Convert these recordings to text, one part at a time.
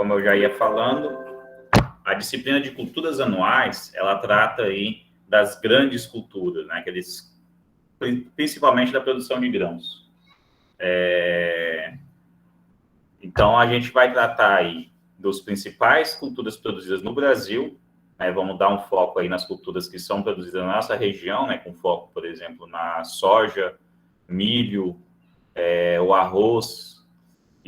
como eu já ia falando, a disciplina de culturas anuais, ela trata aí das grandes culturas, né? Principalmente da produção de grãos. Então, a gente vai tratar aí dos principais culturas produzidas no Brasil, né? Vamos dar um foco aí nas culturas que são produzidas na nossa região, né? Com foco, por exemplo, na soja, milho, o arroz,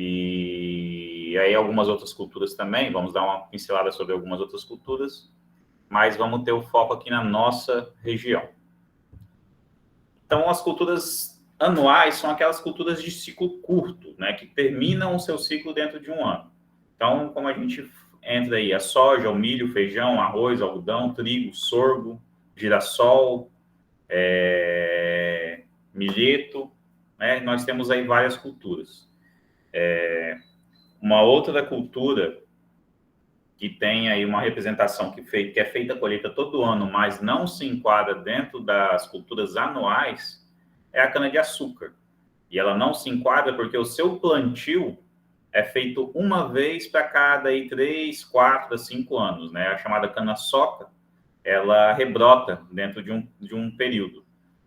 e aí algumas outras culturas também. Vamos dar uma pincelada sobre algumas outras culturas, mas vamos ter o foco aqui na nossa região. Então, as culturas anuais são aquelas culturas de ciclo curto, né, que terminam o seu ciclo dentro de um ano. Então, como a gente entra aí, a soja, o milho, feijão, arroz, algodão, trigo, sorgo, girassol, milheto, né, nós temos aí várias culturas. Uma outra cultura que tem aí uma representação que é feita a colheita todo ano, mas não se enquadra dentro das culturas anuais, é a cana-de-açúcar. E ela não se enquadra porque o seu plantio é feito uma vez para cada aí, 3, 4 a 5 anos, né? A chamada cana-soca, ela rebrota dentro de um período.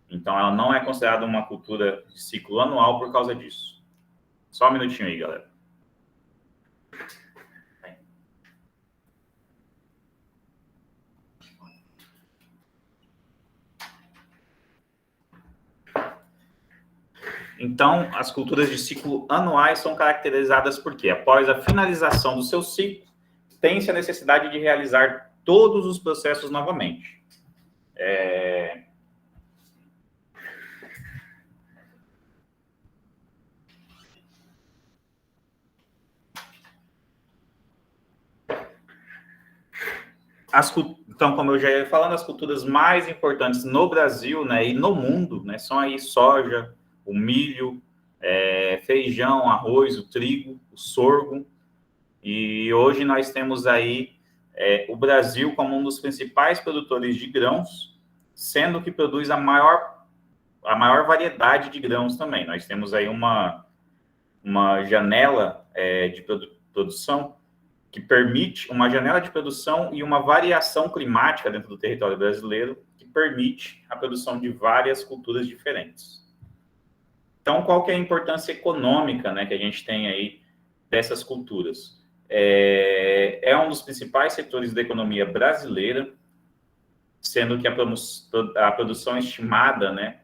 Então, ela não é considerada uma cultura de ciclo anual por causa disso. Só um minutinho aí, galera. Então, as culturas de ciclo anuais são caracterizadas por quê? Após a finalização do seu ciclo, tem-se a necessidade de realizar todos os processos novamente. Então, como eu já ia falando, as culturas mais importantes no Brasil, né, e no mundo, né, são aí soja, o milho, feijão, arroz, o trigo, o sorgo. E hoje nós temos aí o Brasil como um dos principais produtores de grãos, sendo que produz a maior variedade de grãos também. Nós temos aí uma janela de produção que permite uma janela de produção e uma variação climática dentro do território brasileiro que permite a produção de várias culturas diferentes. Então, qual que é a importância econômica, né, que a gente tem aí dessas culturas? É um dos principais setores da economia brasileira, sendo que a produção estimada, né,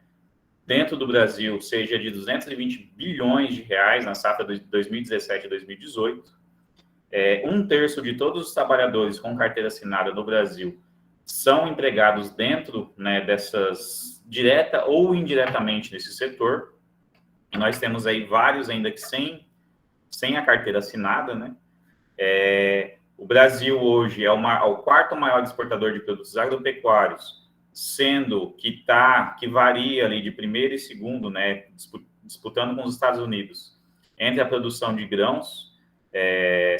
dentro do Brasil seja de 220 bilhões de reais na safra de 2017 a 2018. Um terço de todos os trabalhadores com carteira assinada no Brasil são empregados dentro, né, dessas, direta ou indiretamente nesse setor. E nós temos aí vários ainda que sem a carteira assinada, né? O Brasil hoje é o quarto maior exportador de produtos agropecuários, sendo que varia ali de primeiro e segundo, né, disputando com os Estados Unidos, entre a produção de grãos,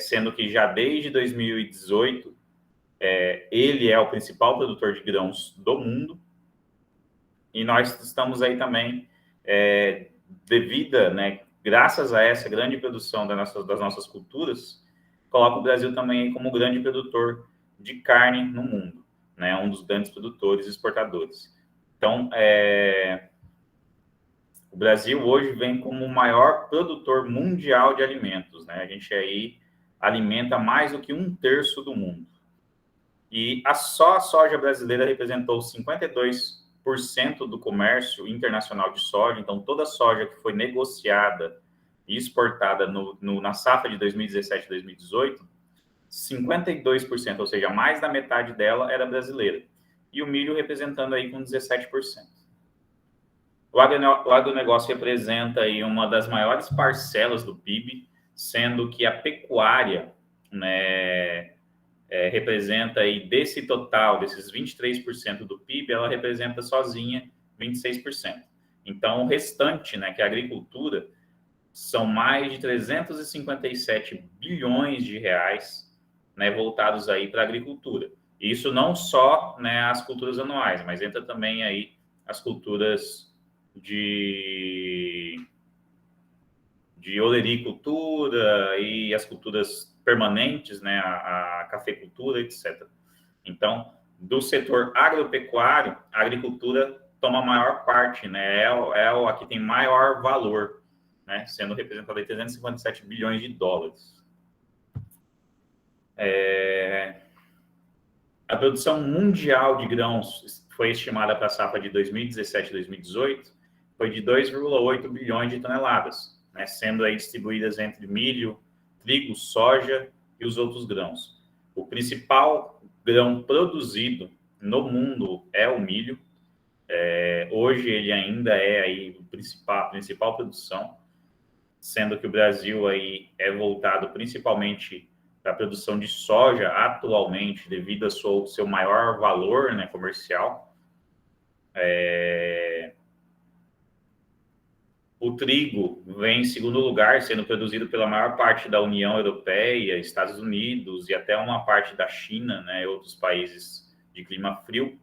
sendo que já desde 2018 ele é o principal produtor de grãos do mundo, e nós estamos aí também, né, graças a essa grande produção das nossas culturas, coloca o Brasil também como grande produtor de carne no mundo, né, um dos grandes produtores e exportadores. Então, o Brasil hoje vem como o maior produtor mundial de alimentos, né? A gente aí alimenta mais do que um terço do mundo. E só a soja brasileira representou 52% do comércio internacional de soja. Então, toda a soja que foi negociada e exportada na safra de 2017 e 2018, 52%, ou seja, mais da metade dela era brasileira. E o milho representando aí com 17%. O agronegócio representa aí uma das maiores parcelas do PIB, sendo que a pecuária, né, representa aí desse total, desses 23% do PIB, ela representa sozinha 26%. Então, o restante, né, que é a agricultura, são mais de 357 bilhões de reais, né, voltados aí para a agricultura. Isso não só, né, as culturas anuais, mas entra também aí as culturas de olericultura e as culturas permanentes, né, a cafeicultura, etc. Então, do setor agropecuário, a agricultura toma a maior parte, né, a que tem maior valor, né, sendo representada em 357 bilhões de dólares. A produção mundial de grãos foi estimada para a safra de 2017 e 2018, foi de 2,8 bilhões de toneladas, né, sendo aí distribuídas entre milho, trigo, soja e os outros grãos. O principal grão produzido no mundo é o milho. Hoje ele ainda é aí a principal produção, sendo que o Brasil aí é voltado principalmente para a produção de soja atualmente, devido ao seu maior valor, né, comercial. O trigo vem em segundo lugar, sendo produzido pela maior parte da União Europeia, Estados Unidos e até uma parte da China, né, outros países de clima frio,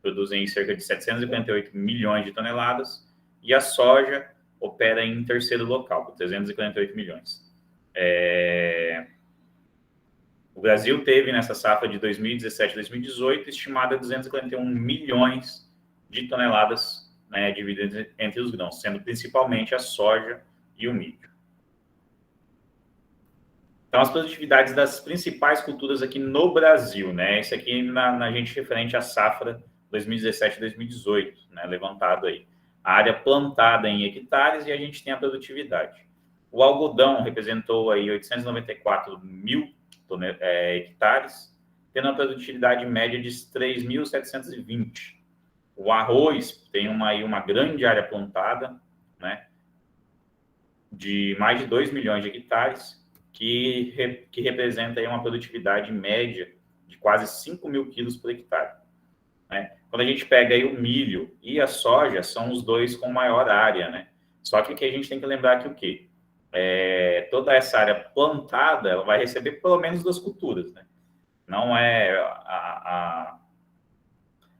produzem cerca de 748 milhões de toneladas, e a soja opera em terceiro local, com 348 milhões. O Brasil teve, nessa safra de 2017 e 2018, estimada 241 milhões de toneladas, né, divididas entre os grãos, sendo principalmente a soja e o milho. Então, as produtividades das principais culturas aqui no Brasil, né? Esse aqui na gente referente à safra 2017 e 2018, né, levantado aí. A área plantada em hectares e a gente tem a produtividade. O algodão representou aí 894 mil hectares, tendo uma produtividade média de 3.720. O arroz tem uma grande área plantada, né, de mais de 2 milhões de hectares, que representa aí uma produtividade média de quase 5 mil quilos por hectare. Né? Quando a gente pega aí o milho e a soja, são os dois com maior área, né? Só que a gente tem que lembrar que o quê? Toda essa área plantada, ela vai receber pelo menos 2 culturas, né? Não é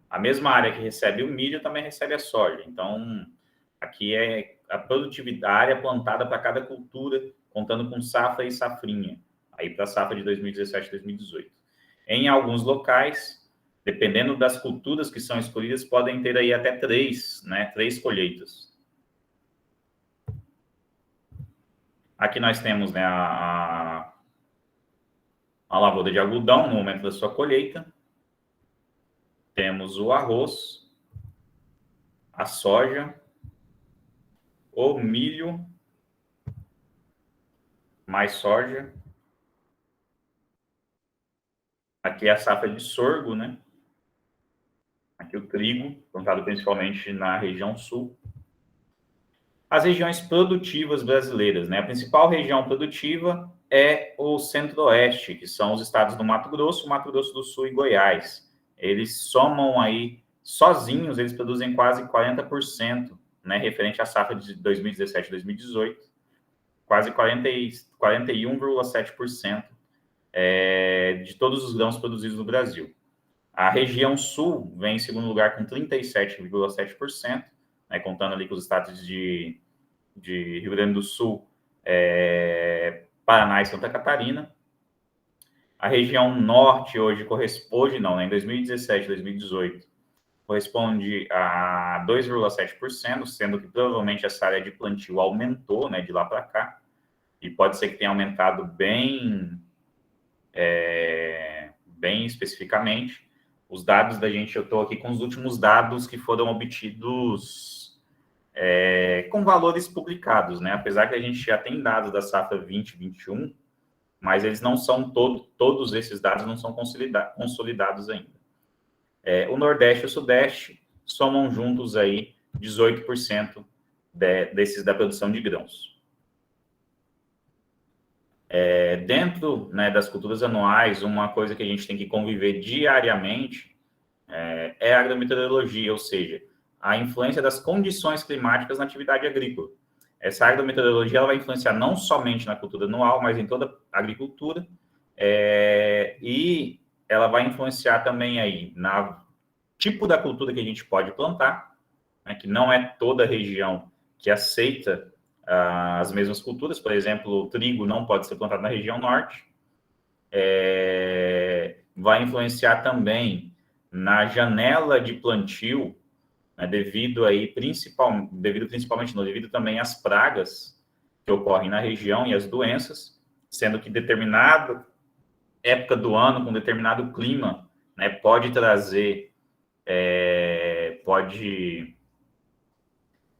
a mesma área que recebe o milho também recebe a soja. Então, aqui é a produtividade, a área plantada para cada cultura, contando com safra e safrinha, aí para a safra de 2017 e 2018. Em alguns locais, dependendo das culturas que são escolhidas, podem ter aí até 3 colheitas. Aqui nós temos, né, a lavoura de algodão no momento da sua colheita. Temos o arroz, a soja, o milho, mais soja. Aqui é a safra de sorgo, né? Aqui o trigo, plantado principalmente na região sul. As regiões produtivas brasileiras, né? A principal região produtiva é o Centro-Oeste, que são os estados do Mato Grosso do Sul e Goiás. Eles somam aí, sozinhos, eles produzem quase 40%, né? Referente à safra de 2017 e 2018, quase 41,7% de todos os grãos produzidos no Brasil. A região sul vem em segundo lugar com 37,7%, né, contando ali com os estados de Rio Grande do Sul, Paraná e Santa Catarina. A região norte hoje corresponde, né, em 2017 e 2018, corresponde a 2,7%, sendo que provavelmente essa área de plantio aumentou, né, de lá para cá, e pode ser que tenha aumentado bem especificamente. Os dados da gente, eu estou aqui com os últimos dados que foram obtidos com valores publicados, né? Apesar que a gente já tem dados da safra 2021, mas eles não são todos esses dados não são consolidados ainda. O Nordeste e o Sudeste somam juntos aí 18% desses da produção de grãos. Dentro, né, das culturas anuais, uma coisa que a gente tem que conviver diariamente é a agrometeorologia, ou seja, a influência das condições climáticas na atividade agrícola. Essa agrometeorologia ela vai influenciar não somente na cultura anual, mas em toda a agricultura, e ela vai influenciar também aí na tipo da cultura que a gente pode plantar, né, que não é toda região que aceita as mesmas culturas. Por exemplo, o trigo não pode ser plantado na região norte. Vai influenciar também na janela de plantio, né, devido também às pragas que ocorrem na região e as doenças, sendo que determinada época do ano, com determinado clima, né, pode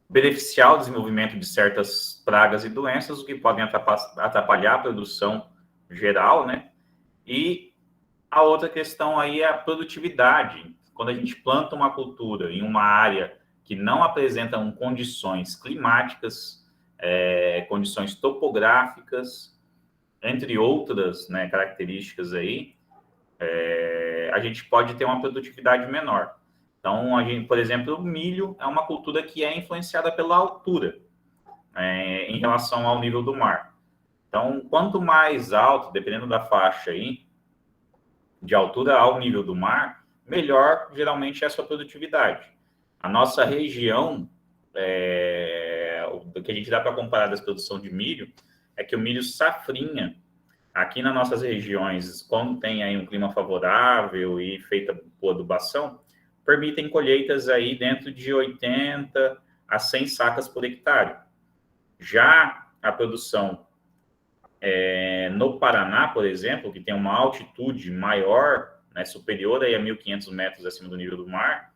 beneficiar o desenvolvimento de certas pragas e doenças, o que podem atrapalhar a produção geral, né? E a outra questão aí é a produtividade. Quando a gente planta uma cultura em uma área que não apresenta condições climáticas, condições topográficas, entre outras, né, características aí, a gente pode ter uma produtividade menor. Então, por exemplo, o milho é uma cultura que é influenciada pela altura, em relação ao nível do mar. Então, quanto mais alto, dependendo da faixa aí, de altura ao nível do mar, melhor geralmente é a sua produtividade. A nossa região, o que a gente dá para comparar da produção de milho, é que o milho safrinha, aqui nas nossas regiões, quando tem aí um clima favorável e feita boa adubação, permitem colheitas aí dentro de 80 a 100 sacas por hectare. Já a produção no Paraná, por exemplo, que tem uma altitude maior, né, superior aí a 1.500 metros acima do nível do mar,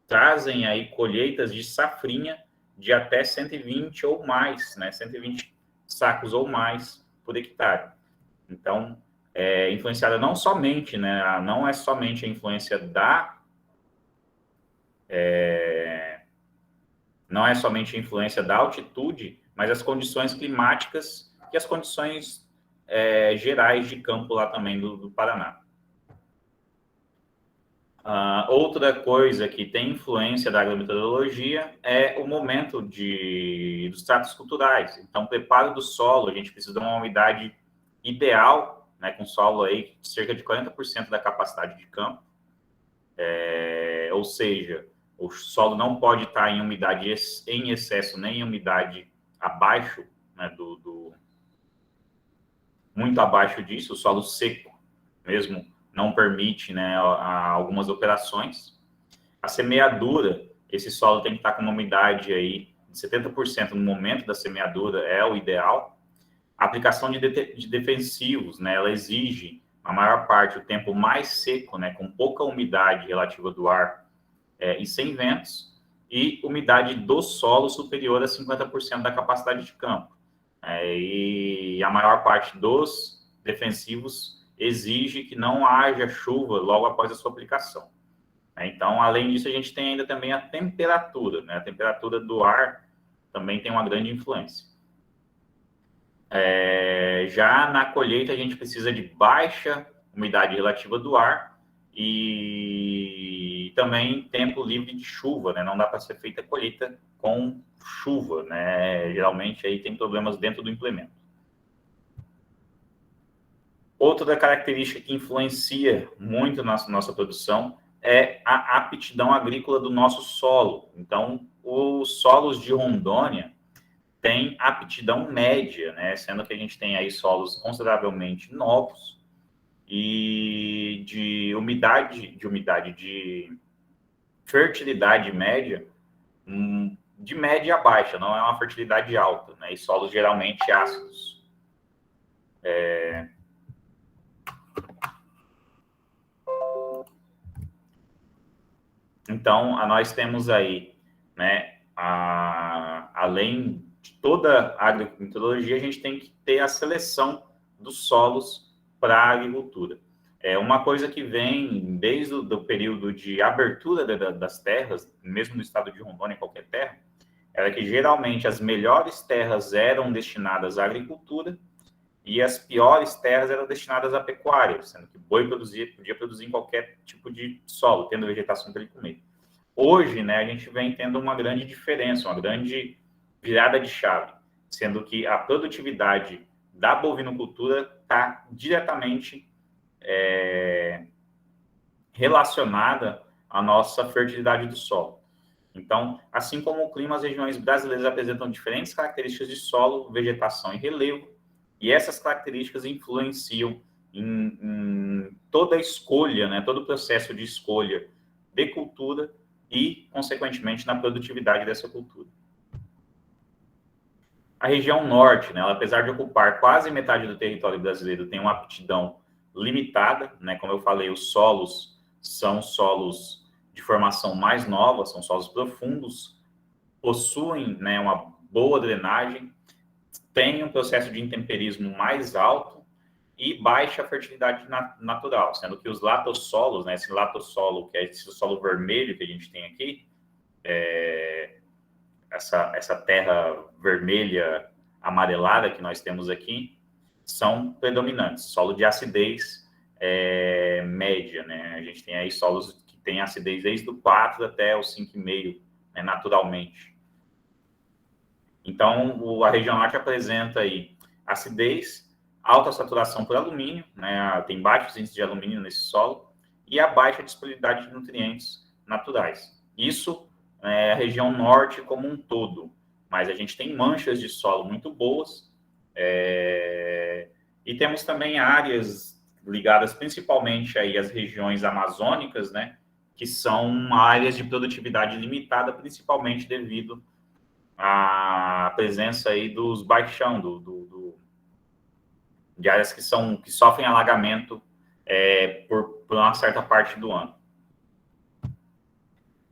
trazem aí colheitas de safrinha de até 120 ou mais, né, 120 sacos ou mais por hectare. Então, influenciada não somente, né, não é somente a influência não é somente a influência da altitude, mas as condições climáticas e as condições gerais de campo lá também do Paraná. Outra coisa que tem influência da agrometeorologia é o momento dos tratos culturais. Então, preparo do solo, a gente precisa de uma umidade ideal, né, com solo aí de cerca de 40% da capacidade de campo. Ou seja, o solo não pode estar em umidade em excesso, nem em umidade abaixo, né, muito abaixo disso. O solo seco mesmo não permite, né, algumas operações. A semeadura, esse solo tem que estar com uma umidade aí de 70% no momento da semeadura, é o ideal. A aplicação de defensivos, né, ela exige, a maior parte, o tempo mais seco, né, com pouca umidade relativa do ar e sem ventos, e umidade do solo superior a 50% da capacidade de campo. E a maior parte dos defensivos exige que não haja chuva logo após a sua aplicação. Então, além disso, a gente tem ainda também a temperatura, né? A temperatura do ar também tem uma grande influência. Já na colheita, a gente precisa de baixa umidade relativa do ar e também tempo livre de chuva, né? Não dá para ser feita colheita com chuva, né? Geralmente aí tem problemas dentro do implemento. Outra característica que influencia muito na nossa produção é a aptidão agrícola do nosso solo. Então, os solos de Rondônia têm aptidão média, né? Sendo que a gente tem aí solos consideravelmente novos e de fertilidade média, de média a baixa, não é uma fertilidade alta, né? E solos geralmente ácidos. Então, nós temos aí, né, além de toda a agrometeorologia, a gente tem que ter a seleção dos solos para a agricultura. Uma coisa que vem desde o período de abertura das terras, mesmo no estado de Rondônia, qualquer terra, era que geralmente as melhores terras eram destinadas à agricultura e as piores terras eram destinadas à pecuária, sendo que boi podia produzir em qualquer tipo de solo, tendo vegetação para ele comer. Hoje, né, a gente vem tendo uma grande diferença, uma grande virada de chave, sendo que a produtividade da bovinocultura está diretamente relacionada à nossa fertilidade do solo. Então, assim como o clima, as regiões brasileiras apresentam diferentes características de solo, vegetação e relevo, e essas características influenciam em toda a escolha, né, todo o processo de escolha de cultura e, consequentemente, na produtividade dessa cultura. A região norte, né, ela, apesar de ocupar quase metade do território brasileiro, tem uma aptidão limitada, né, como eu falei, os solos são solos de formação mais nova, são solos profundos, possuem, né, uma boa drenagem, têm um processo de intemperismo mais alto e baixa fertilidade natural, sendo que os latossolos, né, esse latossolo, que é esse solo vermelho que a gente tem aqui, essa terra vermelha amarelada que nós temos aqui, são predominantes. Solo de acidez média, né? A gente tem aí solos que têm acidez desde o 4 até o 5,5, né, naturalmente. Então, a região norte apresenta aí acidez, alta saturação por alumínio, né? Tem baixos índices de alumínio nesse solo, e a baixa disponibilidade de nutrientes naturais. Isso é a região norte como um todo, mas a gente tem manchas de solo muito boas, e temos também áreas ligadas principalmente aí às regiões amazônicas, né? Que são áreas de produtividade limitada, principalmente devido a presença aí dos baixão, de áreas que sofrem alagamento por uma certa parte do ano.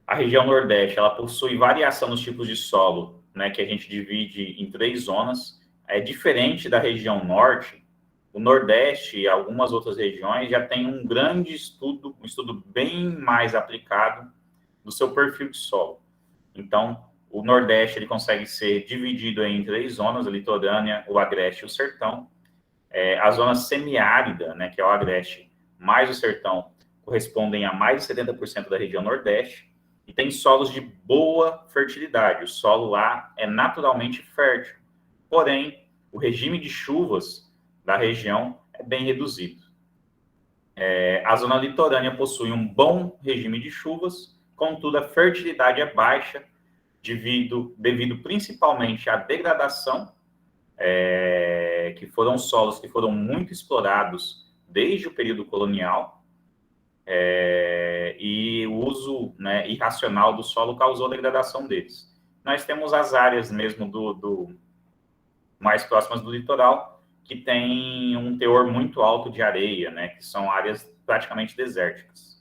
A região Nordeste, ela possui variação nos tipos de solo, né, que a gente divide em 3 zonas. É diferente da região Norte, o Nordeste e algumas outras regiões já tem um grande estudo, um estudo bem mais aplicado do seu perfil de solo. Então, o Nordeste ele consegue ser dividido em 3 zonas: a litorânea, o agreste e o sertão. A zona semiárida, né, que é o agreste, mais o sertão, correspondem a mais de 70% da região Nordeste, e tem solos de boa fertilidade. O solo lá é naturalmente fértil, porém, o regime de chuvas da região é bem reduzido. A zona litorânea possui um bom regime de chuvas, contudo, a fertilidade é baixa, devido principalmente à degradação, que foram solos que foram muito explorados desde o período colonial, e o uso, né, irracional do solo causou a degradação deles. Nós temos as áreas mesmo mais próximas do litoral, que tem um teor muito alto de areia, né, que são áreas praticamente desérticas.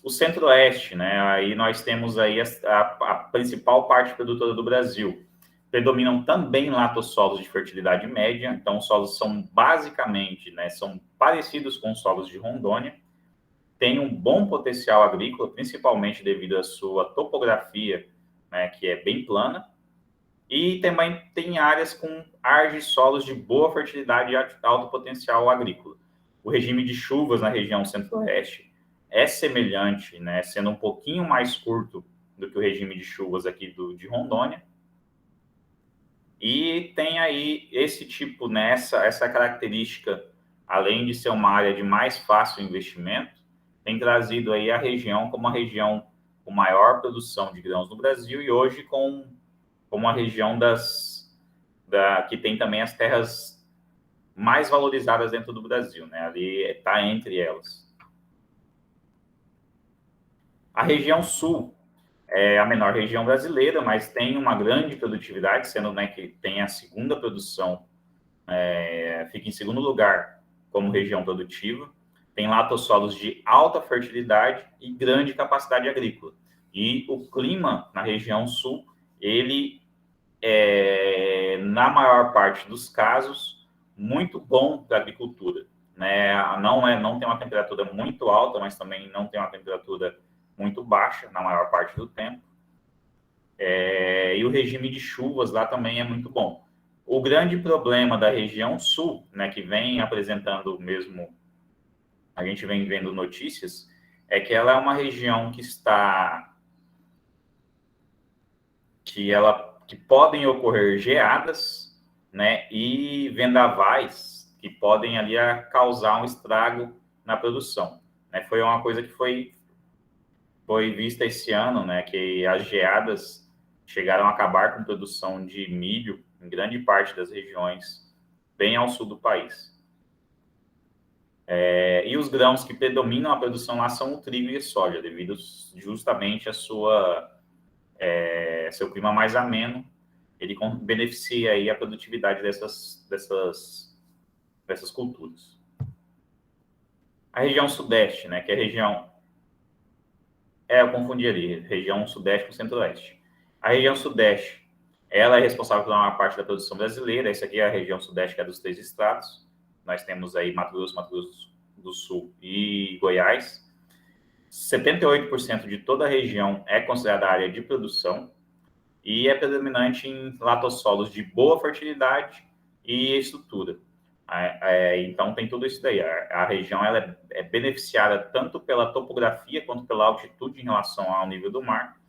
O Centro-Oeste, né, aí nós temos aí a principal parte produtora do Brasil. Predominam também latossolos de fertilidade média, então os solos são basicamente, né, são parecidos com os solos de Rondônia, tem um bom potencial agrícola, principalmente devido à sua topografia, né, que é bem plana, e também tem áreas com argissolos de boa fertilidade e alto potencial agrícola. O regime de chuvas na região Centro-Oeste é semelhante, né, sendo um pouquinho mais curto do que o regime de chuvas aqui de Rondônia. E tem aí esse tipo, né, essa característica, além de ser uma área de mais fácil investimento, tem trazido aí a região como a região com maior produção de grãos no Brasil, e hoje como a região que tem também as terras mais valorizadas dentro do Brasil, né? Ali está entre elas. A região sul é a menor região brasileira, mas tem uma grande produtividade, sendo, né, que tem a segunda produção, fica em segundo lugar como região produtiva. Tem latossolos de alta fertilidade e grande capacidade agrícola. E o clima na região sul, ele na maior parte dos casos, muito bom para a agricultura, né? Não tem uma temperatura muito alta, mas também não tem uma temperatura muito baixa na maior parte do tempo. E o regime de chuvas lá também é muito bom. O grande problema da região sul, né, que vem apresentando mesmo, a gente vem vendo notícias, é que ela é uma região que podem ocorrer geadas, né, e vendavais que podem ali causar um estrago na produção, né? Foi uma coisa que foi foi vista esse ano, né, que as geadas chegaram a acabar com a produção de milho em grande parte das regiões bem ao sul do país. E os grãos que predominam a produção lá são o trigo e a soja, devido justamente a seu clima mais ameno, ele beneficia aí a produtividade dessas culturas. A região sudeste, né, que é a região... eu confundi ali, região sudeste com centro-oeste. A região sudeste, ela é responsável por uma parte da produção brasileira. Essa aqui é a região sudeste, que é dos 3 estados. Nós temos aí Mato Grosso do Sul e Goiás. 78% de toda a região é considerada área de produção e é predominante em latossolos de boa fertilidade e estrutura. Então, tem tudo isso daí. A região ela é beneficiada tanto pela topografia quanto pela altitude em relação ao nível do mar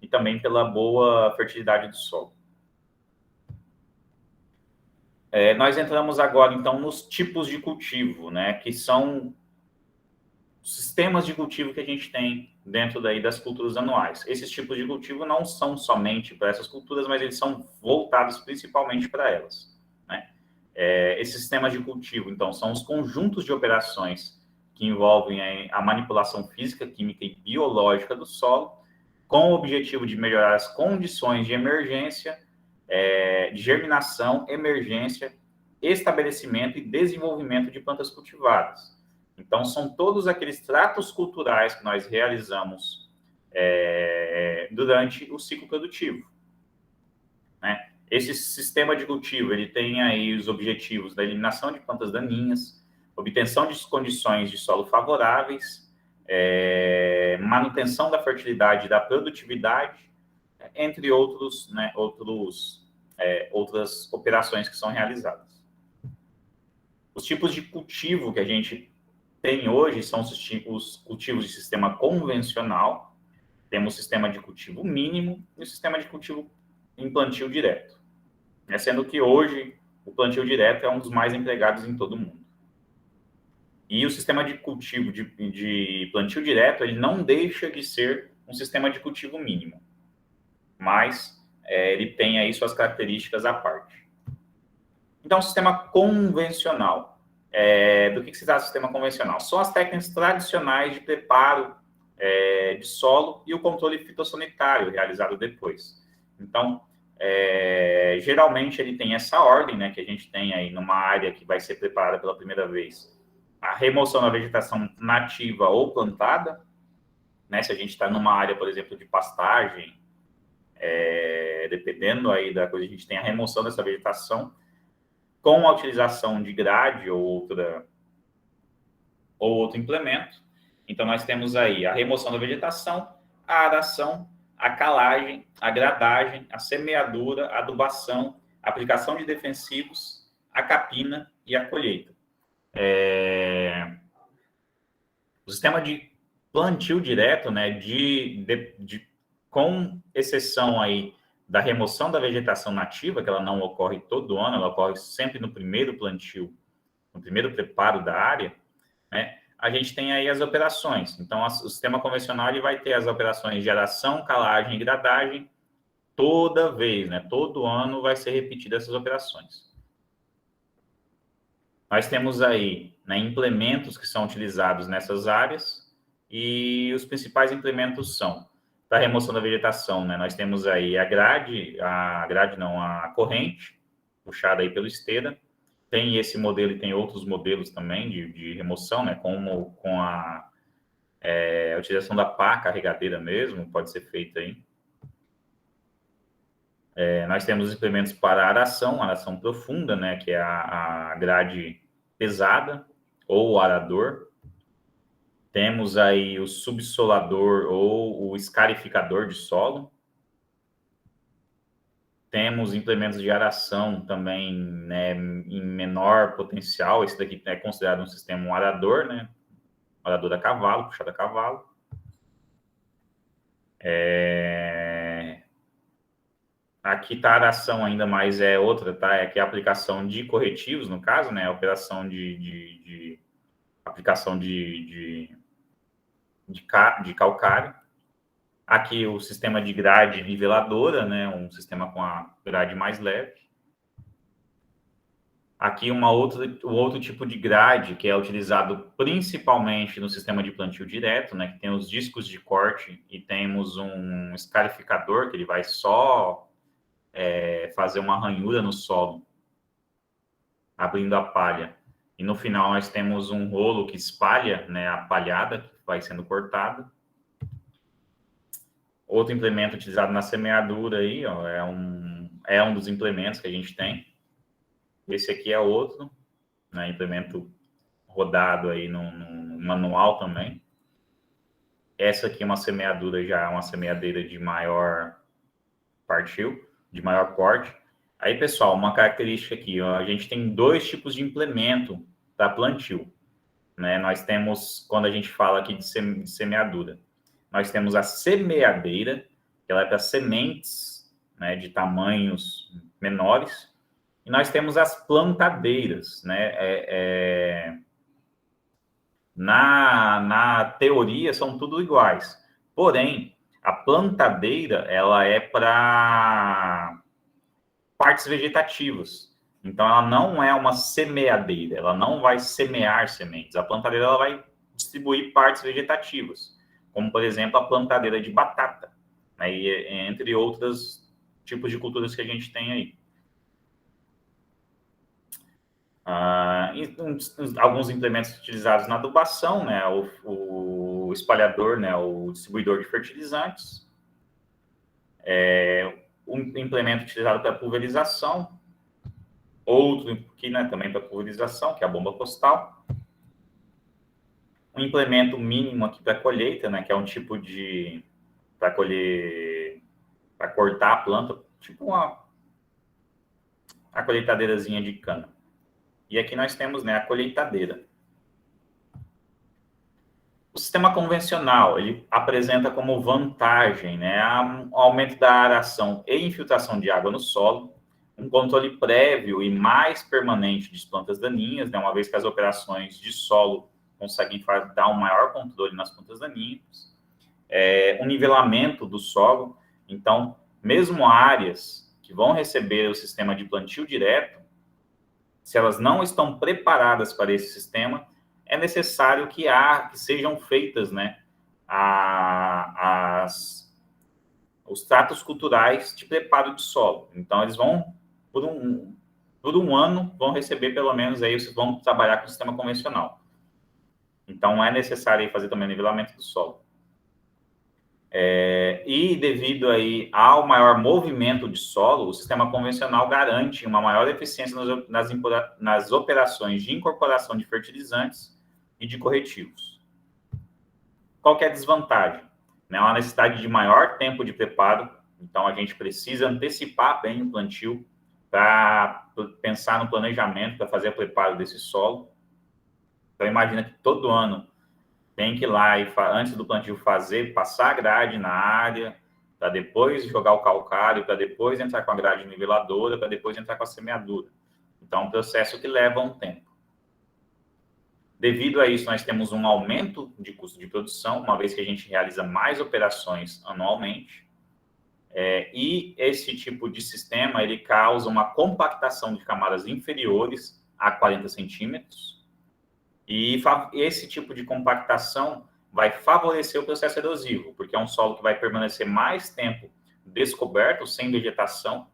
e também pela boa fertilidade do solo. Nós entramos agora, então, nos tipos de cultivo, né, que são sistemas de cultivo que a gente tem dentro daí das culturas anuais. Esses tipos de cultivo não são somente para essas culturas, mas eles são voltados principalmente para elas, né? Esses sistemas de cultivo, então, são os conjuntos de operações que envolvem a manipulação física, química e biológica do solo, com o objetivo de melhorar as condições de emergência, de germinação, emergência, estabelecimento e desenvolvimento de plantas cultivadas. Então, são todos aqueles tratos culturais que nós realizamos durante o ciclo produtivo, né? Esse sistema de cultivo, ele tem aí os objetivos da eliminação de plantas daninhas, obtenção de condições de solo favoráveis, manutenção da fertilidade e da produtividade, entre outros, né, outras operações que são realizadas. Os tipos de cultivo que a gente tem hoje são os cultivos de sistema convencional, temos o sistema de cultivo mínimo e o sistema de cultivo em plantio direto. Sendo que hoje o plantio direto é um dos mais empregados em todo o mundo. E o sistema de cultivo de plantio direto, ele não deixa de ser um sistema de cultivo mínimo, mas ele tem aí suas características à parte. Então, o sistema convencional. Do que se trata o sistema convencional? São as técnicas tradicionais de preparo de solo e o controle fitossanitário realizado depois. Então, geralmente ele tem essa ordem, né, que a gente tem aí numa área que vai ser preparada pela primeira vez. A remoção da vegetação nativa ou plantada, né, se a gente está numa área, por exemplo, de pastagem, dependendo aí da coisa, a gente tem a remoção dessa vegetação com a utilização de grade ou outro implemento. Então, nós temos aí a remoção da vegetação, a aração, a calagem, a gradagem, a semeadura, a adubação, a aplicação de defensivos, a capina e a colheita. O sistema de plantio direto, né, com exceção aí da remoção da vegetação nativa, que ela não ocorre todo ano, ela ocorre sempre no primeiro plantio, no primeiro preparo da área, né, a gente tem aí as operações. Então, o sistema convencional ele vai ter as operações de aração, calagem e gradagem toda vez, né? Todo ano vai ser repetida essas operações. Nós temos aí, né, implementos que são utilizados nessas áreas e os principais implementos são da remoção da vegetação, né? Nós temos aí a corrente puxada aí pela esteira. Tem esse modelo e tem outros modelos também de remoção, né? Como com a utilização da pá carregadeira mesmo, pode ser feita aí. Nós temos implementos para aração profunda, né? Que é a grade pesada ou o arador. Temos aí o subsolador ou o escarificador de solo. Temos implementos de aração também, né, em menor potencial. Esse daqui é considerado um sistema arador, né? Arador a cavalo, puxado a cavalo. Aqui está a aração ainda, mas é outra, tá? Que é a aplicação de corretivos, no caso, né? A operação aplicação de calcário. Aqui o sistema de grade niveladora, né? Um sistema com a grade mais leve. Aqui o outro tipo de grade que é utilizado principalmente no sistema de plantio direto, né? Que tem os discos de corte e temos um escarificador que ele vai só fazer uma ranhura no solo, abrindo a palha. E no final nós temos um rolo que espalha, né, a palhada que vai sendo cortada. Outro implemento utilizado na semeadura aí, ó, é um dos implementos que a gente tem. Esse aqui é outro, né, implemento rodado aí no manual também. Essa aqui é uma semeadura, já é uma semeadeira de maior partil, de maior porte. Aí, pessoal, uma característica aqui, ó, a gente tem dois tipos de implemento para plantio, né? Nós temos, quando a gente fala aqui de semeadura, nós temos a semeadeira, que ela é para sementes, né, de tamanhos menores, e nós temos as plantadeiras, né? Na teoria são tudo iguais, porém a plantadeira ela é para partes vegetativas, então ela não é uma semeadeira, ela não vai semear sementes. A plantadeira ela vai distribuir partes vegetativas, como por exemplo a plantadeira de batata, né? E entre outros tipos de culturas que a gente tem aí. Alguns implementos utilizados na adubação, né, o espalhador, né, o distribuidor de fertilizantes, um implemento utilizado para pulverização, outro que, né, também para pulverização, que é a bomba postal, um implemento mínimo aqui para colheita, né, que é um tipo de para colher, para cortar a planta, tipo a colheitadeirazinha de cana. E aqui nós temos, né, a colheitadeira. O sistema convencional, ele apresenta como vantagem, né, o aumento da aeração e infiltração de água no solo, um controle prévio e mais permanente de plantas daninhas, né, uma vez que as operações de solo conseguem dar um maior controle nas plantas daninhas, um nivelamento do solo. Então, mesmo áreas que vão receber o sistema de plantio direto, se elas não estão preparadas para esse sistema, é necessário que sejam feitas, né, os tratos culturais de preparo de solo. Então, eles vão, por um ano, vão receber pelo menos, aí vocês vão trabalhar com o sistema convencional. Então, é necessário fazer também o nivelamento do solo. E devido aí ao maior movimento de solo, o sistema convencional garante uma maior eficiência nas operações de incorporação de fertilizantes e de corretivos. Qual que é a desvantagem? Uma necessidade de maior tempo de preparo, então a gente precisa antecipar bem o plantio para pensar no planejamento, para fazer o preparo desse solo. Então imagina que todo ano tem que ir lá e, antes do plantio, passar a grade na área, para depois jogar o calcário, para depois entrar com a grade niveladora, para depois entrar com a semeadura. Então, é um processo que leva um tempo. Devido a isso, nós temos um aumento de custo de produção, uma vez que a gente realiza mais operações anualmente. E esse tipo de sistema, ele causa uma compactação de camadas inferiores a 40 centímetros, e esse tipo de compactação vai favorecer o processo erosivo, porque é um solo que vai permanecer mais tempo descoberto, sem vegetação,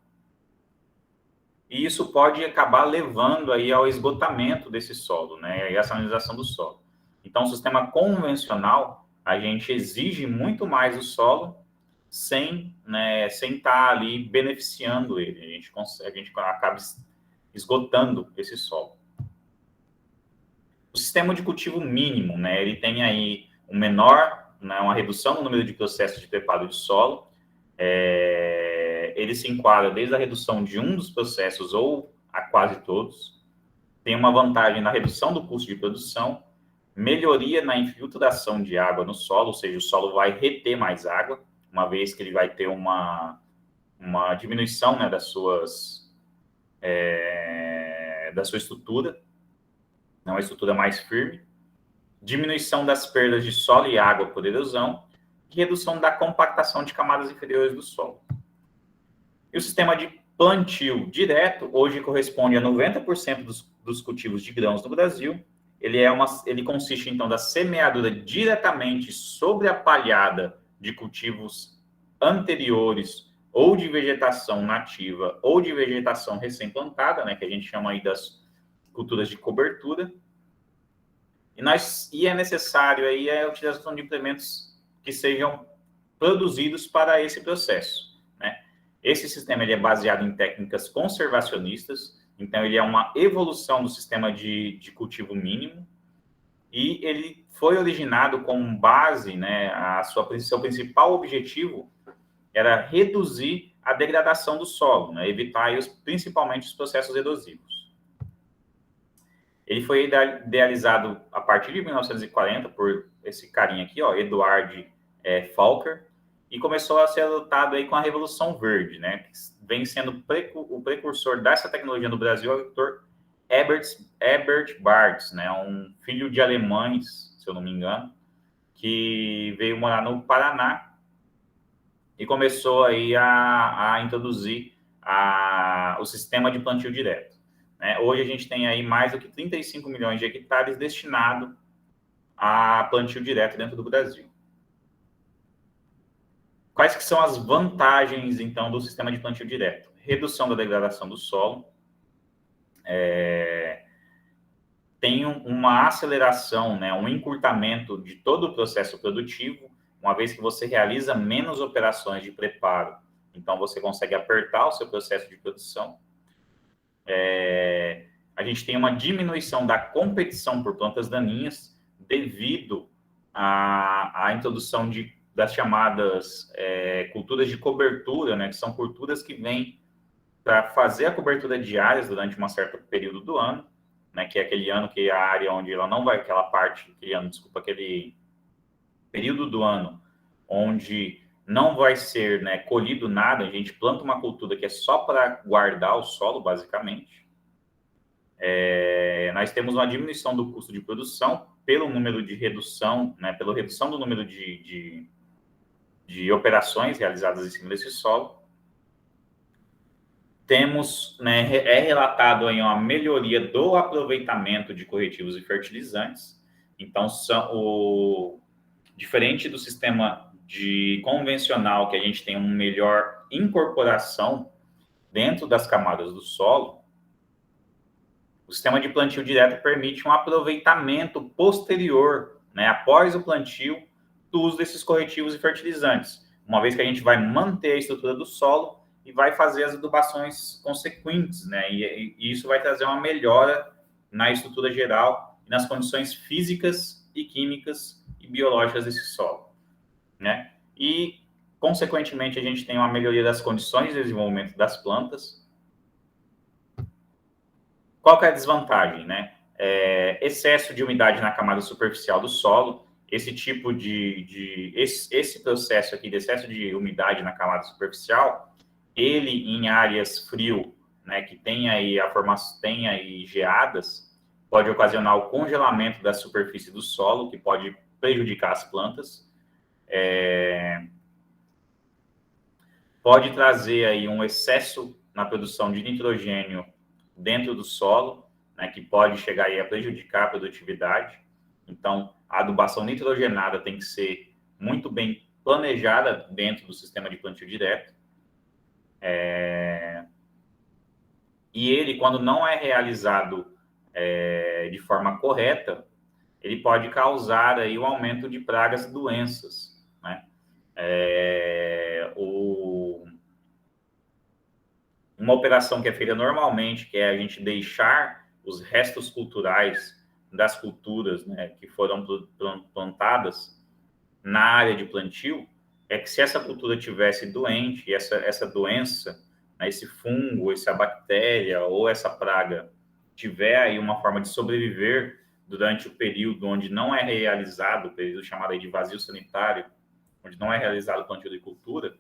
e isso pode acabar levando aí ao esgotamento desse solo, né, e a salinização do solo. Então, o sistema convencional, a gente exige muito mais o solo sem estar ali beneficiando ele, a gente acaba esgotando esse solo. O sistema de cultivo mínimo, né, ele tem aí uma redução no número de processos de preparo de solo. Ele se enquadra desde a redução de um dos processos ou a quase todos. Tem uma vantagem na redução do custo de produção, melhoria na infiltração de água no solo, ou seja, o solo vai reter mais água, uma vez que ele vai ter uma diminuição, né, da sua estrutura, uma estrutura mais firme, diminuição das perdas de solo e água por erosão, e redução da compactação de camadas inferiores do solo. E o sistema de plantio direto hoje corresponde a 90% dos cultivos de grãos no Brasil. Ele consiste, então, da semeadura diretamente sobre a palhada de cultivos anteriores ou de vegetação nativa ou de vegetação recém-plantada, né, que a gente chama aí das culturas de cobertura. E é necessário aí a utilização de implementos que sejam produzidos para esse processo, né? Esse sistema ele é baseado em técnicas conservacionistas, então ele é uma evolução do sistema de cultivo mínimo, e ele foi originado com base, né, seu principal objetivo era reduzir a degradação do solo, né, evitar principalmente os processos erosivos. Ele foi idealizado a partir de 1940 por esse carinha aqui, ó, Eduard Falker, e começou a ser adotado aí com a Revolução Verde, né, que vem sendo o precursor dessa tecnologia no Brasil, é o Dr. Herbert Bartz, né, um filho de alemães, se eu não me engano, que veio morar no Paraná e começou aí a introduzir o sistema de plantio direto. Hoje a gente tem aí mais do que 35 milhões de hectares destinado a plantio direto dentro do Brasil. Quais que são as vantagens, então, do sistema de plantio direto? Redução da degradação do solo, tem uma aceleração, né, um encurtamento de todo o processo produtivo, uma vez que você realiza menos operações de preparo, então você consegue apertar o seu processo de produção. A gente tem uma diminuição da competição por plantas daninhas devido à introdução das chamadas culturas de cobertura, né, que são culturas que vêm para fazer a cobertura de áreas durante um certo período do ano, né, que é aquele ano que a área onde ela não vai, aquele período do ano onde não vai ser, né, colhido nada, a gente planta uma cultura que é só para guardar o solo, basicamente. Nós temos uma diminuição do custo de produção pelo número de redução, né, pela redução do número de operações realizadas em cima desse solo. Temos, né, relatado aí uma melhoria do aproveitamento de corretivos e fertilizantes. Então, diferente do sistema convencional, que a gente tem uma melhor incorporação dentro das camadas do solo, o sistema de plantio direto permite um aproveitamento posterior, né, após o plantio, do uso desses corretivos e fertilizantes, uma vez que a gente vai manter a estrutura do solo e vai fazer as adubações consequentes, né, e isso vai trazer uma melhora na estrutura geral e nas condições físicas e químicas e biológicas desse solo, né? E, consequentemente, a gente tem uma melhoria das condições de desenvolvimento das plantas. Qual que é a desvantagem, né? Excesso de umidade na camada superficial do solo. Esse tipo esse processo aqui de excesso de umidade na camada superficial, ele em áreas frio, né, que tem aí geadas, pode ocasionar o congelamento da superfície do solo, que pode prejudicar as plantas. Pode trazer aí um excesso na produção de nitrogênio dentro do solo, né, que pode chegar aí a prejudicar a produtividade. Então, a adubação nitrogenada tem que ser muito bem planejada dentro do sistema de plantio direto. E ele, quando não é realizado de forma correta, ele pode causar aí um aumento de pragas e doenças, né? Uma operação que é feita normalmente, que é a gente deixar os restos culturais das culturas, né, que foram plantadas na área de plantio, é que se essa cultura tivesse doente, e essa doença, né, esse fungo, essa bactéria ou essa praga tiver aí uma forma de sobreviver durante o período onde não é realizado, o período chamado de vazio sanitário, onde não é realizado o plantio de cultura,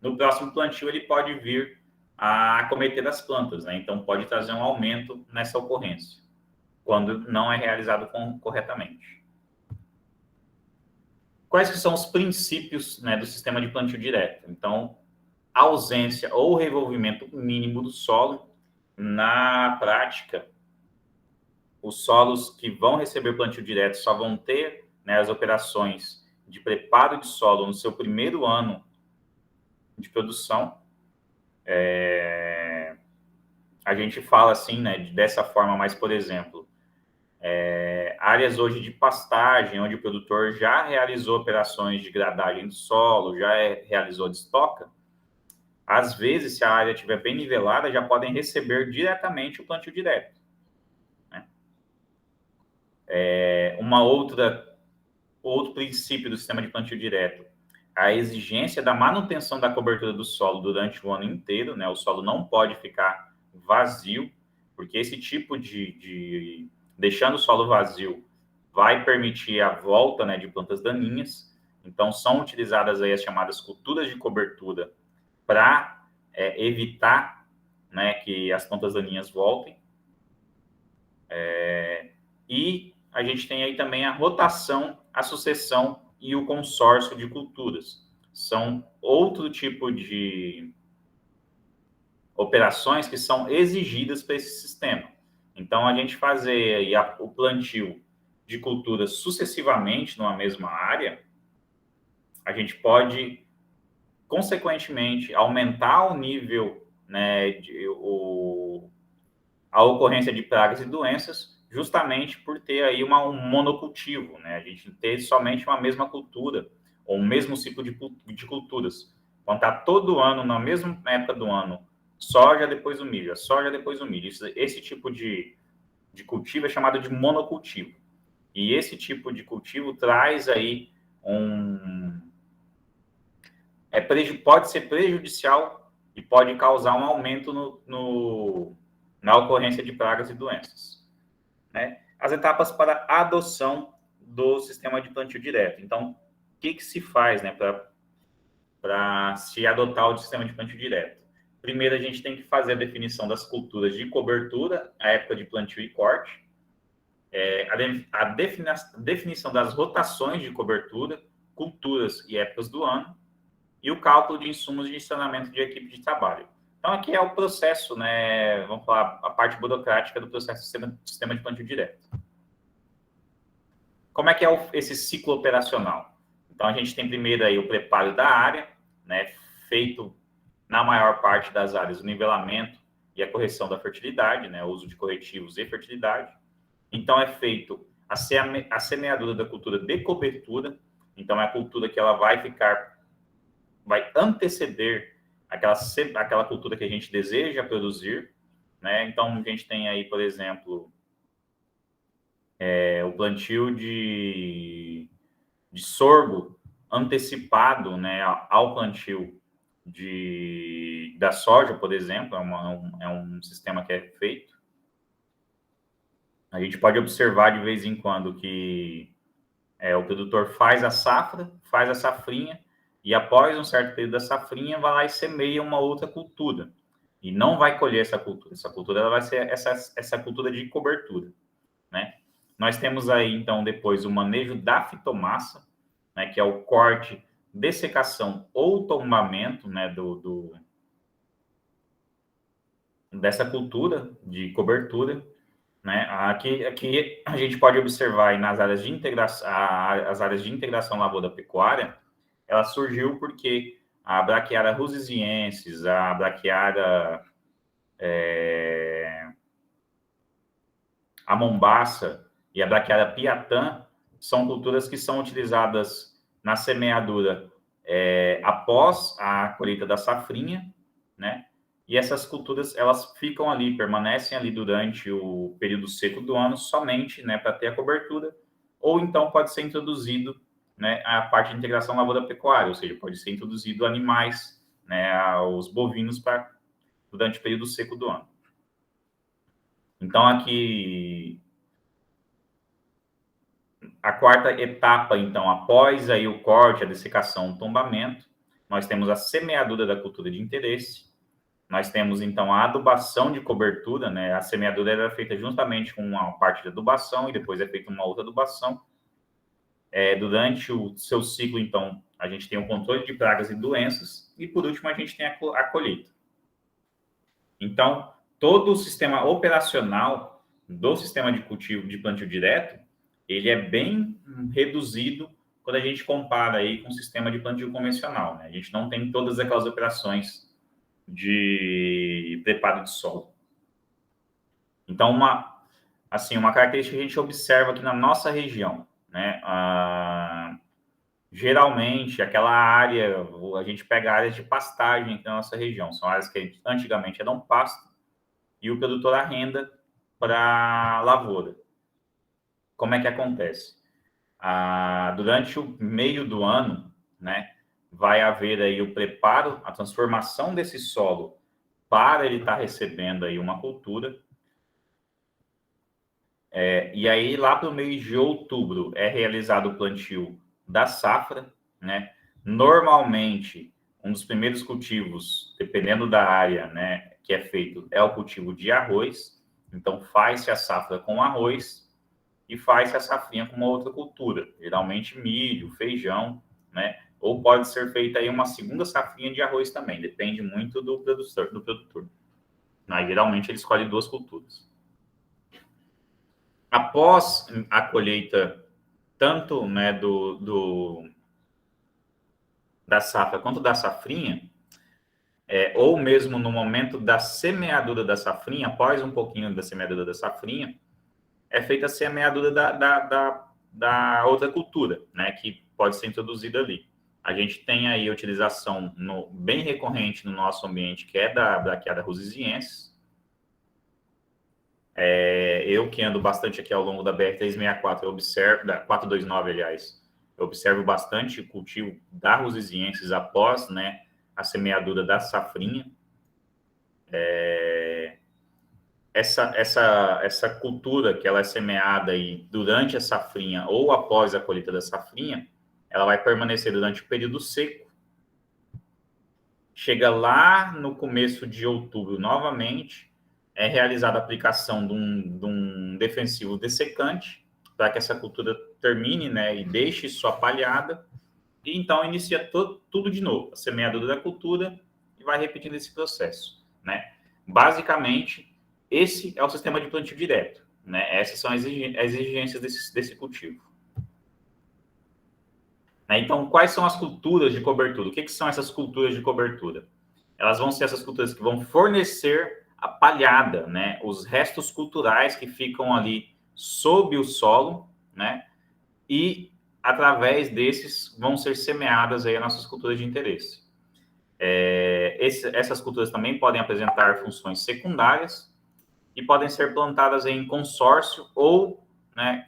no próximo plantio ele pode vir a acometer as plantas, né? Então pode trazer um aumento nessa ocorrência, quando não é realizado corretamente. quais que são os princípios, né, do sistema de plantio direto? Então, ausência ou revolvimento mínimo do solo. Na prática, os solos que vão receber plantio direto só vão ter, né, as operações de preparo de solo no seu primeiro ano de produção. A gente fala assim, né, dessa forma, mas, por exemplo, áreas hoje de pastagem, onde o produtor já realizou operações de gradagem do solo, já realizou destoca, às vezes, se a área estiver bem nivelada, já podem receber diretamente o plantio direto. Né? Outro princípio do sistema de plantio direto, a exigência da manutenção da cobertura do solo durante o ano inteiro, né? O solo não pode ficar vazio, porque esse tipo deixando o solo vazio vai permitir a volta, né, de plantas daninhas. Então, são utilizadas aí as chamadas culturas de cobertura para evitar, né, que as plantas daninhas voltem. E a gente tem aí também a rotação, a sucessão e o consórcio de culturas. São outro tipo de operações que são exigidas para esse sistema. Então, a gente fazer aí o plantio de culturas sucessivamente numa mesma área, a gente pode, consequentemente, aumentar o nível, né, a ocorrência de pragas e doenças, justamente por ter aí um monocultivo, né? A gente ter somente uma mesma cultura, ou o mesmo ciclo de culturas. Quando está todo ano, na mesma época do ano, soja depois o milho, soja depois o milho. Esse tipo de cultivo é chamado de monocultivo. E esse tipo de cultivo traz aí pode ser prejudicial e pode causar um aumento na ocorrência de pragas e doenças. Né? As etapas para a adoção do sistema de plantio direto. Então, o que se faz, né, para se adotar o sistema de plantio direto? Primeiro, a gente tem que fazer a definição das culturas de cobertura, a época de plantio e corte, a definição das rotações de cobertura, culturas e épocas do ano, e o cálculo de insumos de ensinamento de equipe de trabalho. Então, aqui é o processo, né? Vamos falar a parte burocrática do processo do sistema de plantio direto. Como é que é esse ciclo operacional? Então, a gente tem primeiro aí o preparo da área, né? Feito na maior parte das áreas o nivelamento e a correção da fertilidade, né? O uso de corretivos e fertilidade. Então, é feito a semeadura da cultura de cobertura. Então, é a cultura que ela vai anteceder aquela cultura que a gente deseja produzir, né? Então, a gente tem aí, por exemplo, o plantio de sorgo antecipado, né, ao plantio da soja, por exemplo, é um sistema que é feito. A gente pode observar de vez em quando que o produtor faz a safrinha, e após um certo período da safrinha, vai lá e semeia uma outra cultura. E não vai colher essa cultura. Essa cultura ela vai ser essa cultura de cobertura, né? Nós temos aí, então, depois o manejo da fitomassa, né, que é o corte, dessecação ou tombamento, né, dessa cultura de cobertura. Né? Aqui a gente pode observar aí nas áreas de integração, as áreas de integração lavoura-pecuária, ela surgiu porque a Braquiária rusiziensis, a Braquiária a Mombaça e a Braquiária piatã são culturas que são utilizadas na semeadura após a colheita da safrinha, né? E essas culturas, elas ficam ali, permanecem ali durante o período seco do ano, somente, né, para ter a cobertura, ou então pode ser introduzido, né, a parte de integração lavoura-pecuária, ou seja, pode ser introduzido animais, né, os bovinos durante o período seco do ano. Então, aqui, a quarta etapa, então, após aí o corte, a dessecação, o tombamento, nós temos a semeadura da cultura de interesse. Nós temos, então, a adubação de cobertura, né? A semeadura era feita juntamente com uma parte de adubação e depois é feita uma outra adubação. Durante o seu ciclo, então, a gente tem o controle de pragas e doenças, e por último, a gente tem a colheita. Então, todo o sistema operacional do sistema de cultivo de plantio direto, ele é bem reduzido quando a gente compara aí com o sistema de plantio convencional, né? A gente não tem todas aquelas operações de preparo de solo. Então, uma característica que a gente observa aqui na nossa região, né? Geralmente, aquela área, a gente pega áreas de pastagem aqui na nossa região, são áreas que antigamente eram pasto, e o produtor arrenda para lavoura. Como é que acontece? Durante o meio do ano, né, vai haver aí o preparo, a transformação desse solo para ele estar recebendo aí uma cultura. E aí, lá para o mês de outubro, é realizado o plantio da safra, né? Normalmente, um dos primeiros cultivos, dependendo da área, né, que é feito, é o cultivo de arroz. Então, faz-se a safra com arroz e faz-se a safrinha com uma outra cultura, geralmente milho, feijão, né? Ou pode ser feita aí uma segunda safrinha de arroz também, depende muito do produtor. Aí, geralmente, ele escolhe 2 culturas. Após a colheita, tanto, né, da safra quanto da safrinha, ou mesmo no momento da semeadura da safrinha, após um pouquinho da semeadura da safrinha, é feita a semeadura da outra cultura, né, que pode ser introduzida ali. A gente tem aí a utilização bem recorrente no nosso ambiente, que é da braquiária rusiziensis. Eu que ando bastante aqui ao longo da BR-364, eu observo, da 429, aliás, eu observo bastante o cultivo da rusiziensis após, né, a semeadura da safrinha. Essa cultura que ela é semeada aí durante a safrinha ou após a colheita da safrinha, ela vai permanecer durante o período seco. Chega lá no começo de outubro, novamente, é realizada a aplicação de um defensivo dessecante para que essa cultura termine, né, e deixe sua palhada, e então inicia tudo de novo, a semeadura da cultura, e vai repetindo esse processo, né? Basicamente, esse é o sistema de plantio direto, né? Essas são as exigências desse cultivo. Então, quais são as culturas de cobertura? O que são essas culturas de cobertura? Elas vão ser essas culturas que vão fornecer a palhada, né? Os restos culturais que ficam ali sob o solo, né? E através desses vão ser semeadas aí as nossas culturas de interesse. Essas culturas também podem apresentar funções secundárias e podem ser plantadas em consórcio ou, né,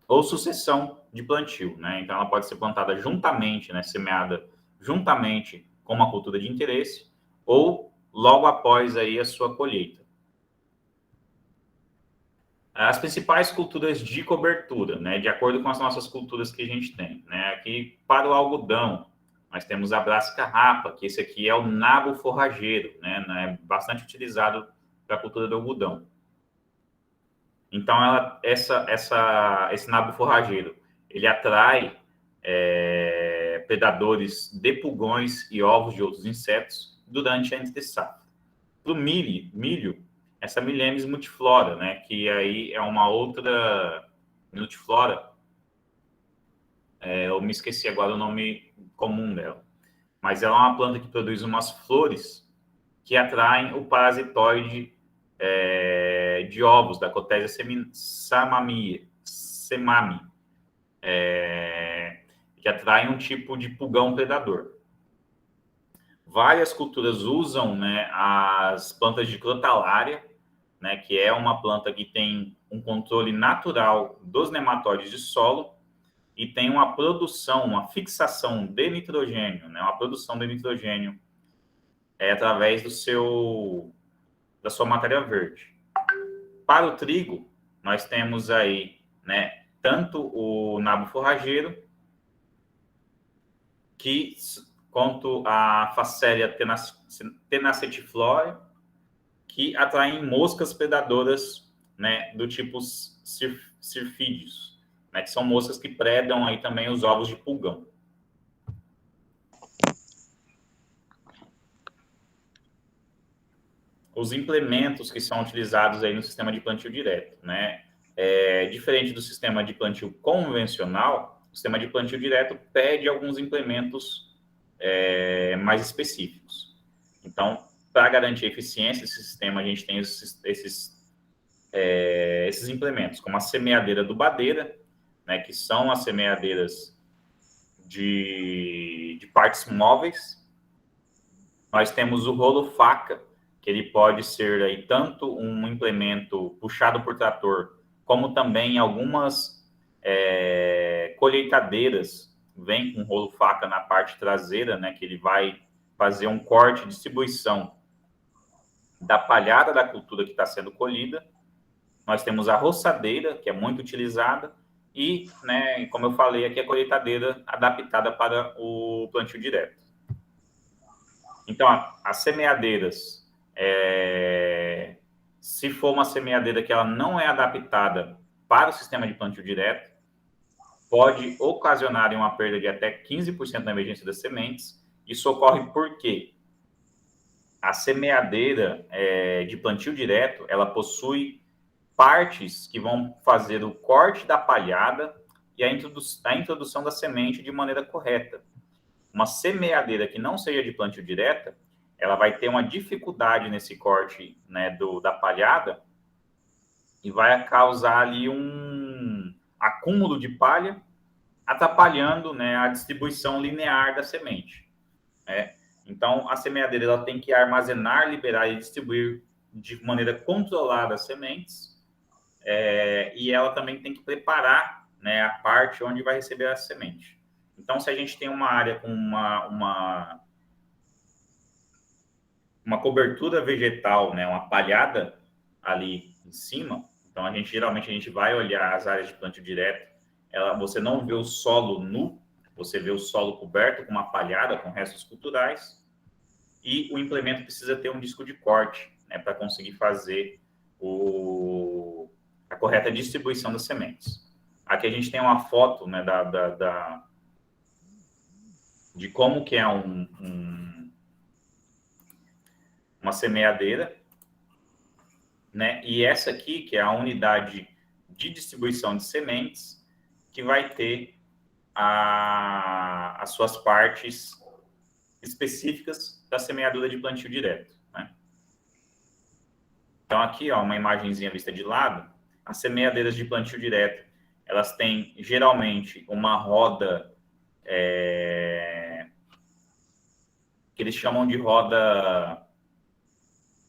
ou sucessão de plantio, né? Então, ela pode ser plantada juntamente, né, semeada juntamente com uma cultura de interesse ou logo após aí a sua colheita. As principais culturas de cobertura, né, de acordo com as nossas culturas que a gente tem, né? Aqui para o algodão, nós temos a Brassica rapa, que esse aqui é o nabo forrageiro, né? É bastante utilizado para a cultura do algodão. Então, esse nabo forrageiro, ele atrai predadores de pulgões e ovos de outros insetos durante a entre-safra. Para o milho, essa Milhemes multiflora, né, que aí é uma outra multiflora, eu me esqueci agora o nome comum dela, mas ela é uma planta que produz umas flores que atraem o parasitoide de ovos da Cotésia semami, que atraem um tipo de pulgão predador. Várias culturas usam, né, as plantas de crotalária, né, que é uma planta que tem um controle natural dos nematóides de solo e tem uma produção, uma fixação de nitrogênio, né, uma produção de nitrogênio através da sua matéria verde. Para o trigo, nós temos aí, né, tanto o nabo forrageiro quanto a Phacelia tenacetiflora, que atraem moscas predadoras, né, do tipo sirfídeos. né, que são moscas que predam aí também os ovos de pulgão. Os implementos que são utilizados aí no sistema de plantio direto, né? Diferente do sistema de plantio convencional, o sistema de plantio direto pede alguns implementos mais específicos. Então, para garantir a eficiência desse sistema, a gente tem esses implementos, como a semeadeira adubadeira, né, que são as semeadeiras de partes móveis. Nós temos o rolo faca, que ele pode ser aí tanto um implemento puxado por trator, como também algumas colheitadeiras vem com rolo faca na parte traseira, né, que ele vai fazer um corte e distribuição da palhada da cultura que está sendo colhida. Nós temos a roçadeira, que é muito utilizada, e, né, como eu falei aqui, a colheitadeira adaptada para o plantio direto. Então, as semeadeiras, se for uma semeadeira que ela não é adaptada para o sistema de plantio direto, pode ocasionar uma perda de até 15% na emergência das sementes. Isso ocorre porque a semeadeira de plantio direto, ela possui partes que vão fazer o corte da palhada e a introdução da semente de maneira correta. Uma semeadeira que não seja de plantio direto, ela vai ter uma dificuldade nesse corte, né, da palhada e vai causar ali um acúmulo de palha, atrapalhando, né, a distribuição linear da semente. Então, a semeadeira ela tem que armazenar, liberar e distribuir de maneira controlada as sementes, e ela também tem que preparar, né, a parte onde vai receber a semente. Então, se a gente tem uma área com uma cobertura vegetal, né, uma palhada ali em cima, então geralmente a gente vai olhar as áreas de plantio direto, você não vê o solo nu, você vê o solo coberto com uma palhada, com restos culturais, e o implemento precisa ter um disco de corte, né, para conseguir fazer a correta distribuição das sementes. Aqui a gente tem uma foto, né, de como que é uma semeadeira, né? E essa aqui, que é a unidade de distribuição de sementes, que vai ter as suas partes específicas da semeadura de plantio direto, né? Então, aqui, ó, uma imagenzinha vista de lado, as semeadeiras de plantio direto, elas têm, geralmente, uma roda que eles chamam de roda...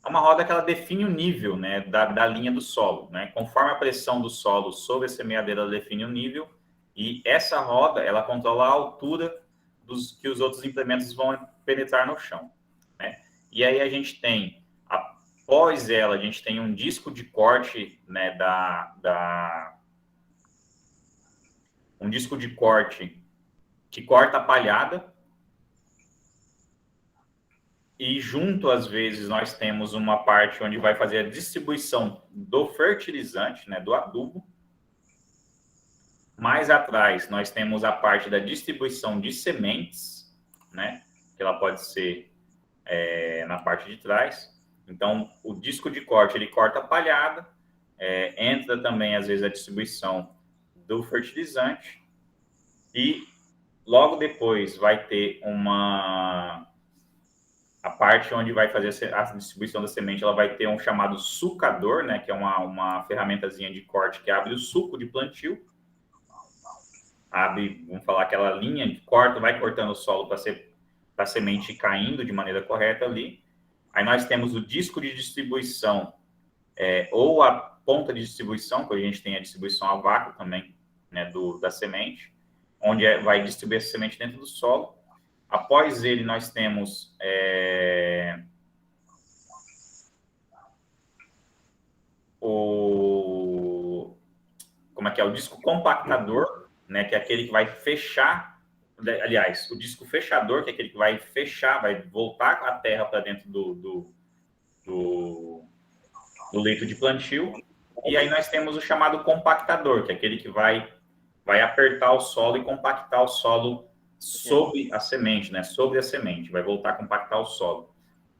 É uma roda que ela define o nível, né, da linha do solo, né? Conforme a pressão do solo sobre a semeadeira, ela define o nível, e essa roda, ela controla a altura que os outros implementos vão penetrar no chão, né? E aí a gente tem, após ela, a gente tem um disco de corte, né, um disco de corte que corta a palhada, e junto, às vezes, nós temos uma parte onde vai fazer a distribuição do fertilizante, né, do adubo. Mais atrás, nós temos a parte da distribuição de sementes, né, que ela pode ser na parte de trás. Então, o disco de corte, ele corta a palhada, entra também, às vezes, a distribuição do fertilizante, e logo depois vai ter a parte onde vai fazer a distribuição da semente, ela vai ter um chamado sucador, né, que é uma ferramentazinha de corte que abre o suco de plantio, abre, vamos falar, aquela linha de corte, vai cortando o solo para a semente ir caindo de maneira correta ali. Aí nós temos o disco de distribuição, ou a ponta de distribuição, que a gente tem a distribuição a vácuo também, né, da semente, onde vai distribuir a semente dentro do solo. Após ele, nós temos o disco compactador, né, que é aquele que vai fechar, aliás, o disco fechador, que é aquele que vai fechar, vai voltar a terra para dentro do leito de plantio. E aí nós temos o chamado compactador, que é aquele que vai vai apertar o solo e compactar o solo sobre a semente, né? Sobre a semente, vai voltar a compactar o solo.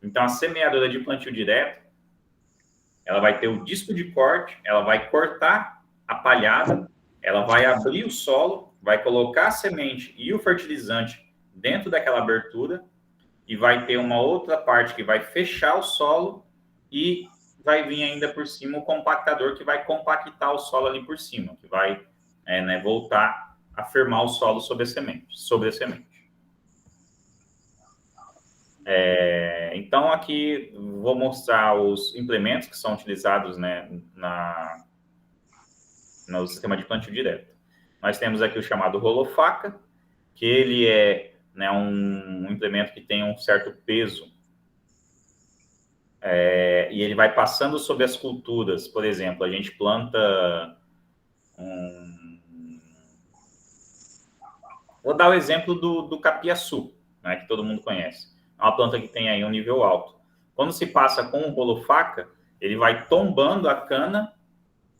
Então, a semeadora de plantio direto, ela vai ter o disco de corte, ela vai cortar a palhada, ela vai abrir o solo, vai colocar a semente e o fertilizante dentro daquela abertura e vai ter uma outra parte que vai fechar o solo e vai vir ainda por cima o compactador que vai compactar o solo ali por cima, que vai né, voltar a firmar o solo sobre a semente. Então, aqui vou mostrar os implementos que são utilizados, né, no sistema de plantio direto. Nós temos aqui o chamado rolo-faca, que ele é, né, um implemento que tem um certo peso, e ele vai passando sobre as culturas. Por exemplo, a gente planta Vou dar o exemplo do capiaçu, né, que todo mundo conhece. É uma planta que tem aí um nível alto. Quando se passa com o rolo-faca, ele vai tombando a cana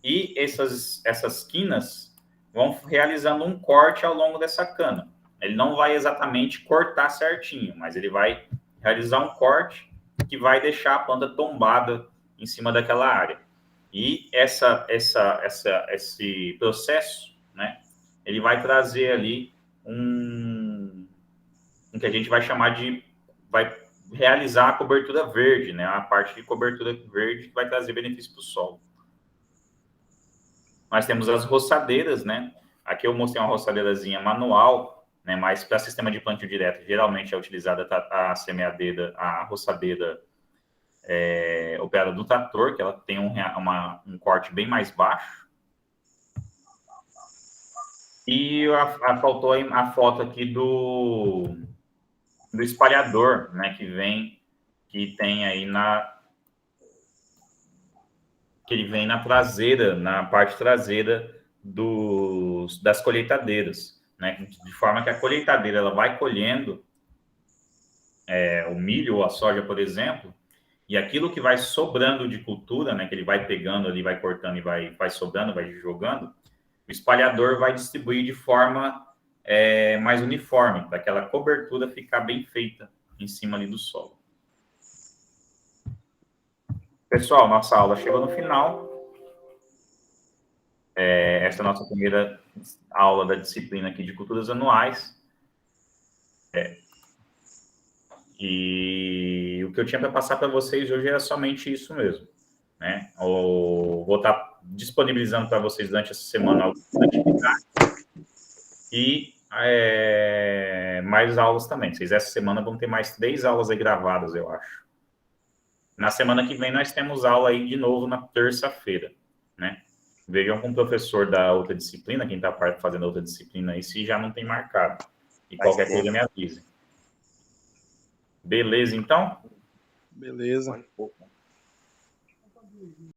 e essas quinas vão realizando um corte ao longo dessa cana. Ele não vai exatamente cortar certinho, mas ele vai realizar um corte que vai deixar a planta tombada em cima daquela área. E esse processo, né, ele vai trazer ali um que a gente vai chamar vai realizar a cobertura verde, né, a parte de cobertura verde que vai trazer benefício para o solo. Nós temos as roçadeiras, né? Aqui eu mostrei uma roçadeirazinha manual, né? Mas para sistema de plantio direto, geralmente é utilizada a semeadeira, a roçadeira operada do trator, que ela tem um corte bem mais baixo. E faltou a foto aqui do espalhador, né? Que tem aí que ele vem na traseira, na parte traseira das colheitadeiras, né? De forma que a colheitadeira ela vai colhendo o milho ou a soja, por exemplo, e aquilo que vai sobrando de cultura, né? Que ele vai pegando ali, vai cortando e vai sobrando, vai jogando, o espalhador vai distribuir de forma mais uniforme, para aquela cobertura ficar bem feita em cima ali do solo. Pessoal, nossa aula chegou no final. Essa é a nossa primeira aula da disciplina aqui de culturas anuais. E o que eu tinha para passar para vocês hoje era somente isso mesmo, né? Vou estar disponibilizando para vocês durante essa semana algumas atividades e mais aulas também. Vocês essa semana vão ter mais 3 aulas aí gravadas, eu acho. Na semana que vem nós temos aula aí de novo na terça-feira, né? Vejam com o professor da outra disciplina, quem está fazendo a outra disciplina aí, se já não tem marcado. E qualquer coisa me avise. Beleza, então? Beleza.